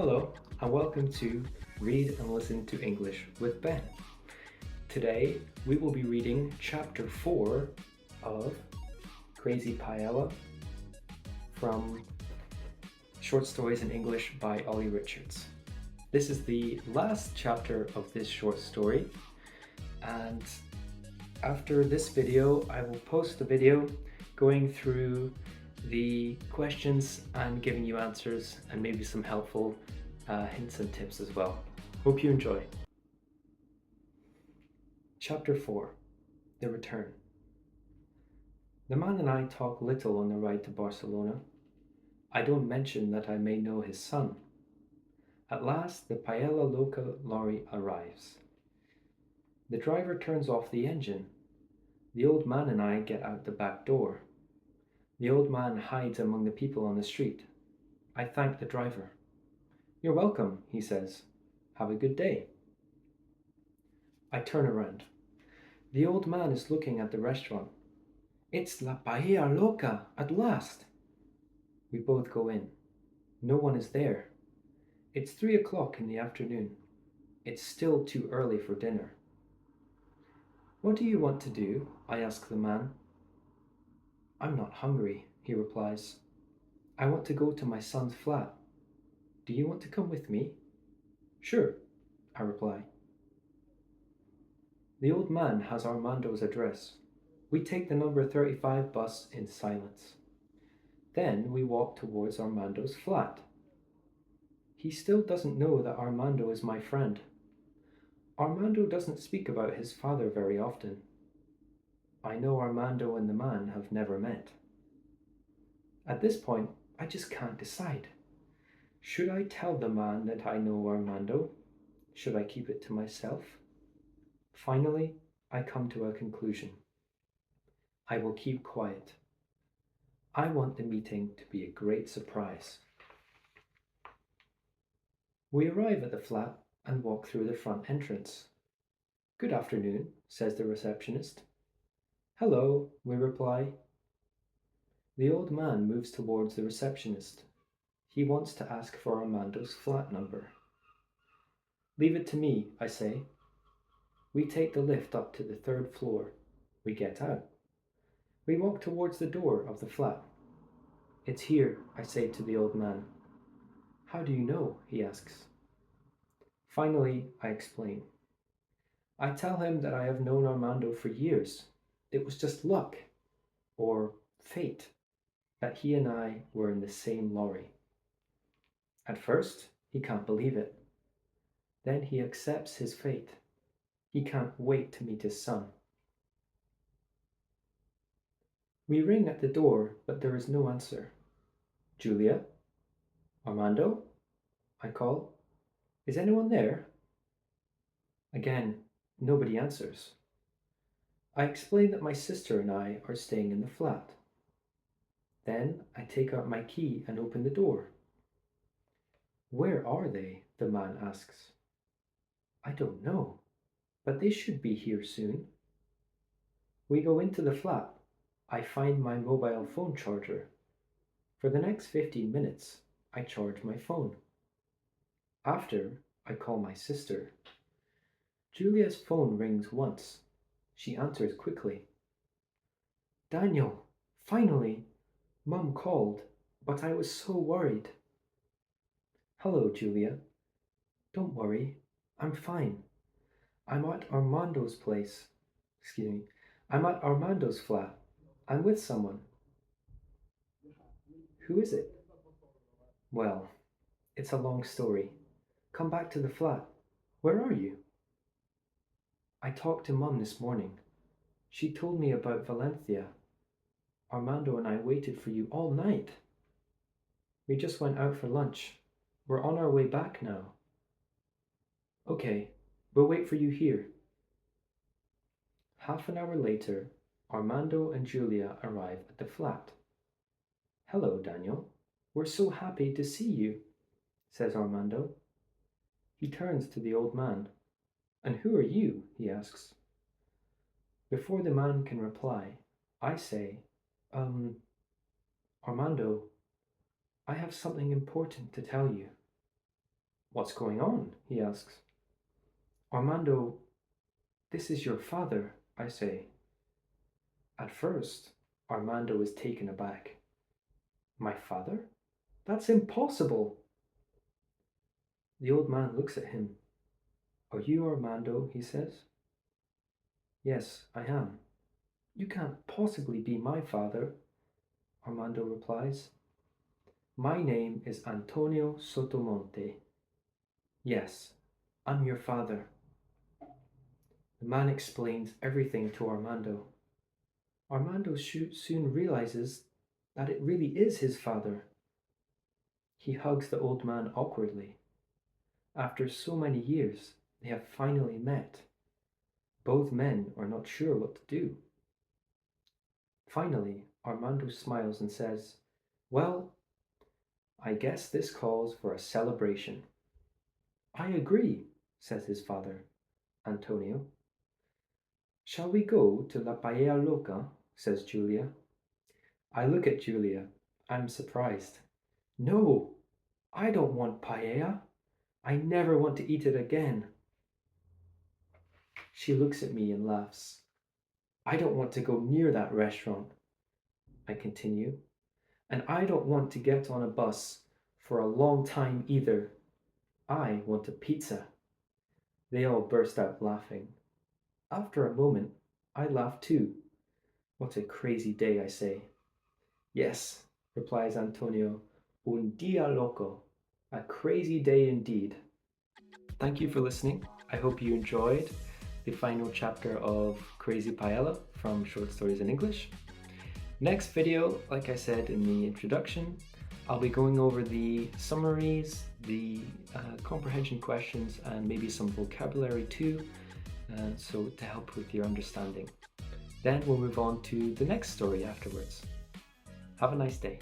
Hello, and welcome to Read and Listen to English with Ben. Today, we will be reading Chapter 4 of Crazy Paella from Short Stories in English by Olly Richards. This is the last chapter of this short story, and after this video, I will post a video going through the questions and giving you answers and maybe some helpful hints and tips as well. Hope you enjoy. Chapter 4 The Return. The man and I talk little on the ride to Barcelona. I don't mention that I may know his son. At last, the Paella Loca lorry arrives. The driver turns off the engine. The old man and I get out the back door. The old man hides among the people on the street. I thank the driver. "You're welcome," he says. "Have a good day." I turn around. The old man is looking at the restaurant. "It's La Paella Loca at last." We both go in. No one is there. It's 3 o'clock in the afternoon. It's still too early for dinner. "What do you want to do?" I ask the man. "I'm not hungry," he replies. "I want to go to my son's flat. Do you want to come with me?" "Sure," I reply. The old man has Armando's address. We take the number 35 bus in silence. Then we walk towards Armando's flat. He still doesn't know that Armando is my friend. Armando doesn't speak about his father very often. I know Armando and the man have never met. At this point, I just can't decide. Should I tell the man that I know Armando? Should I keep it to myself? Finally, I come to a conclusion. I will keep quiet. I want the meeting to be a great surprise. We arrive at the flat and walk through the front entrance. "Good afternoon," says the receptionist. "Hello," we reply. The old man moves towards the receptionist. He wants to ask for Armando's flat number. "Leave it to me," I say. We take the lift up to the 3rd floor. We get out. We walk towards the door of the flat. "It's here," I say to the old man. "How do you know?" he asks. Finally, I explain. I tell him that I have known Armando for years. It was just luck, or fate, that he and I were in the same lorry. At first, he can't believe it. Then he accepts his fate. He can't wait to meet his son. We ring at the door, but there is no answer. "Julia? Armando?" I call. "Is anyone there?" Again, nobody answers. I explain that my sister and I are staying in the flat. Then I take out my key and open the door. "Where are they?" the man asks. "I don't know, but they should be here soon." We go into the flat. I find my mobile phone charger. For the next 15 minutes, I charge my phone. After, I call my sister. Julia's phone rings once. She answers quickly. "Daniel, finally! Mum called, but I was so worried." "Hello, Julia. Don't worry, I'm fine. I'm at Armando's place. I'm at Armando's flat. I'm with someone." "Who is it?" "Well, it's a long story. Come back to the flat. Where are you?" "I talked to Mum this morning. She told me about Valencia. Armando and I waited for you all night. We just went out for lunch. We're on our way back now." "Okay, we'll wait for you here." Half an hour later, Armando and Julia arrive at the flat. "Hello, Daniel. We're so happy to see you," says Armando. He turns to the old man. "And who are you?" he asks. Before the man can reply, I say, Armando, I have something important to tell you." What's going on? He asks. Armando, this is your father, I say. At first, Armando is taken aback. My father? That's impossible. The old man looks at him. Are you Armando? He says. Yes, I am. You can't possibly be my father, Armando replies. My name is Antonio Sotomonte. Yes, I'm your father. The man explains everything to Armando. Armando soon realizes that it really is his father. He hugs the old man awkwardly. After so many years, they have finally met. Both men are not sure what to do. Finally, Armando smiles and says, Well, I guess this calls for a celebration. I agree, says his father, Antonio. Shall we go to La Paella Loca? Says Julia. I look at Julia. I'm surprised. No, I don't want paella. I never want to eat it again. She looks at me and laughs. I don't want to go near that restaurant, I continue, and I don't want to get on a bus for a long time either. I want a pizza. They all burst out laughing. After a moment, I laugh too. What a crazy day, I say. Yes, replies Antonio, un día loco. A crazy day indeed. Thank you for listening. I hope you enjoyed the final chapter of Crazy Paella from Short Stories in English. Next video, like I said in the introduction, I'll be going over the summaries, the comprehension questions, and maybe some vocabulary too, so to help with your understanding. Then we'll move on to the next story afterwards. Have a nice day.